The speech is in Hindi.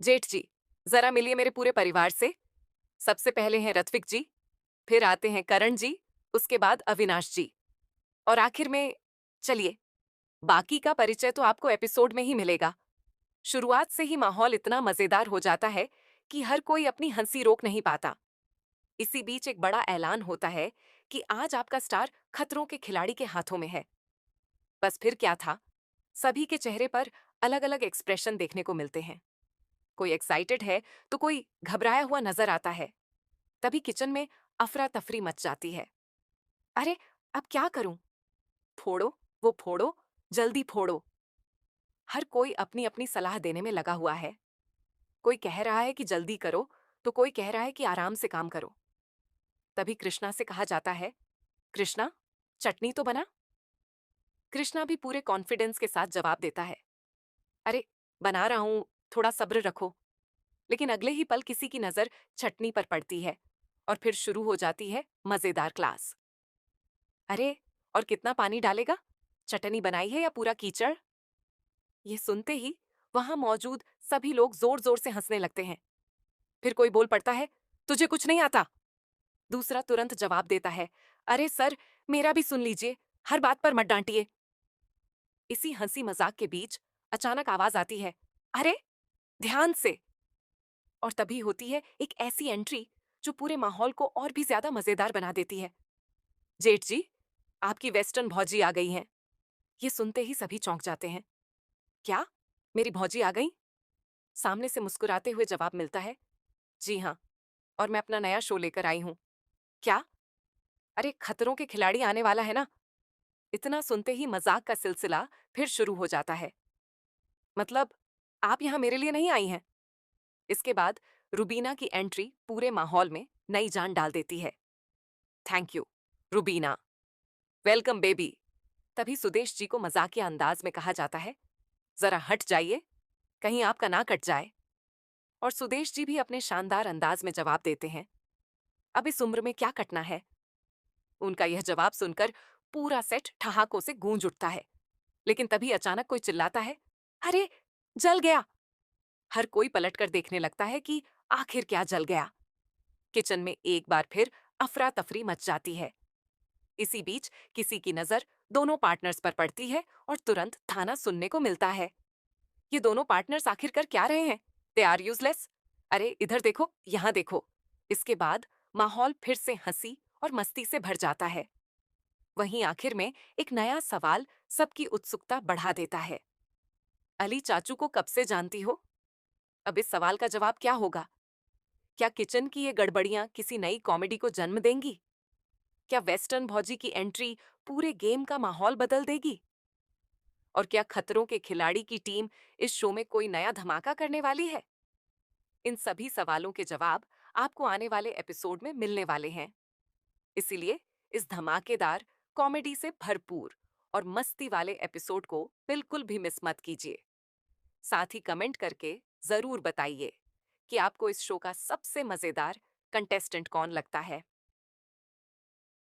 जेठ जी, जरा मिलिए मेरे पूरे परिवार से। सबसे पहले हैं ऋत्विक जी, फिर आते हैं करण जी, उसके बाद अविनाश जी, और आखिर में चलिए, बाकी का परिचय तो आपको एपिसोड में ही मिलेगा। शुरुआत से ही माहौल इतना मजेदार हो जाता है कि हर कोई अपनी हंसी रोक नहीं पाता। इसी बीच एक बड़ा ऐलान होता है कि आज आपका स्टार खतरों के खिलाड़ी के हाथों में है। बस फिर क्या था, सभी के चेहरे पर अलग अलग एक्सप्रेशन देखने को मिलते हैं। कोई एक्साइटेड है तो कोई घबराया हुआ नजर आता है। तभी किचन में अफरा तफरी मच जाती है। अरे, अब क्या करूं? फोड़ो, वो फोड़ो, जल्दी फोड़ो। हर कोई अपनी अपनी सलाह देने में लगा हुआ है। कोई कह रहा है कि जल्दी करो, तो कोई कह रहा है कि आराम से काम करो। तभी कृष्णा से कहा जाता है, कृष्णा, चटनी तो बना। कृष्णा भी पूरे कॉन्फिडेंस के साथ जवाब देता है, अरे, बना रहा हूं, थोड़ा सब्र रखो। लेकिन अगले ही पल किसी की नजर चटनी पर पड़ती है और फिर शुरू हो जाती है मजेदार क्लास। अरे, और कितना पानी डालेगा? चटनी बनाई है या पूरा कीचड़? ये सुनते ही वहां मौजूद सभी लोग जोर जोर से हंसने लगते हैं। फिर कोई बोल पड़ता है, तुझे कुछ नहीं आता? दूसरा तुरंत जवाब देता है, अरे सर, मेरा भी सुन लीजिए, हर बात पर मत डांटिए। इसी हंसी मजाक के बीच अचानक आवाज आती है, अरे, ध्यान से। और तभी होती है एक ऐसी एंट्री जो पूरे माहौल को और भी ज्यादा मजेदार बना देती है। जेठ जी, आपकी वेस्टर्न भौजी आ गई हैं। ये सुनते ही सभी चौंक जाते हैं। क्या? मेरी भौजी आ गई? सामने से मुस्कुराते हुए जवाब मिलता है, जी हाँ, और मैं अपना नया शो लेकर आई हूँ। क्या? अरे, खतरों के खिलाड़ी आने वाला है ना। इतना सुनते ही मजाक का सिलसिला फिर शुरू हो जाता है। मतलब, आप यहाँ मेरे लिए नहीं आई हैं? इसके बाद रुबीना की एंट्री पूरे माहौल में नई जान डाल देती है। Thank you, Rubina. Welcome baby. तभी सुदेश जी को मजाकिया अंदाज में कहा जाता है, जरा हट जाइए, कहीं आपका ना कट जाए। और सुदेश जी भी अपने शानदार अंदाज में जवाब देते हैं, अब इस उम्र में क्या कटना है। उनका यह जवाब सुनकर पूरा सेट ठहाकों से गूंज उठता है। लेकिन तभी अचानक कोई चिल्लाता है, अरे, जल गया। हर कोई पलटकर देखने लगता है कि आखिर क्या जल गया। किचन में एक बार फिर अफरा तफरी मच जाती है। इसी बीच किसी की नजर दोनों पार्टनर्स पर पड़ती है और तुरंत थाना सुनने को मिलता है। ये दोनों पार्टनर्स आखिर कर क्या रहे हैं? They are useless. अरे, इधर देखो, यहां देखो। इसके बाद माहौल फिर से हंसी और मस्ती से भर जाता है। वहीं आखिर में एक नया सवाल सबकी उत्सुकता बढ़ा देता है, अली चाचू को कब से जानती हो? अब इस सवाल का जवाब क्या होगा? क्या किचन की ये गड़बड़ियां किसी नई कॉमेडी को जन्म देंगी? क्या वेस्टर्न भौजी की एंट्री पूरे गेम का माहौल बदल देगी? और क्या खतरों के खिलाड़ी की टीम इस शो में कोई नया धमाका करने वाली है? इन सभी सवालों के जवाब आपको आने वाले एपिसोड में मिलने वाले हैं। इसीलिए इस धमाकेदार, कॉमेडी से भरपूर और मस्ती वाले एपिसोड को बिल्कुल भी मिस मत कीजिए। साथ ही कमेंट करके जरूर बताइए कि आपको इस शो का सबसे मजेदार कंटेस्टेंट कौन लगता है।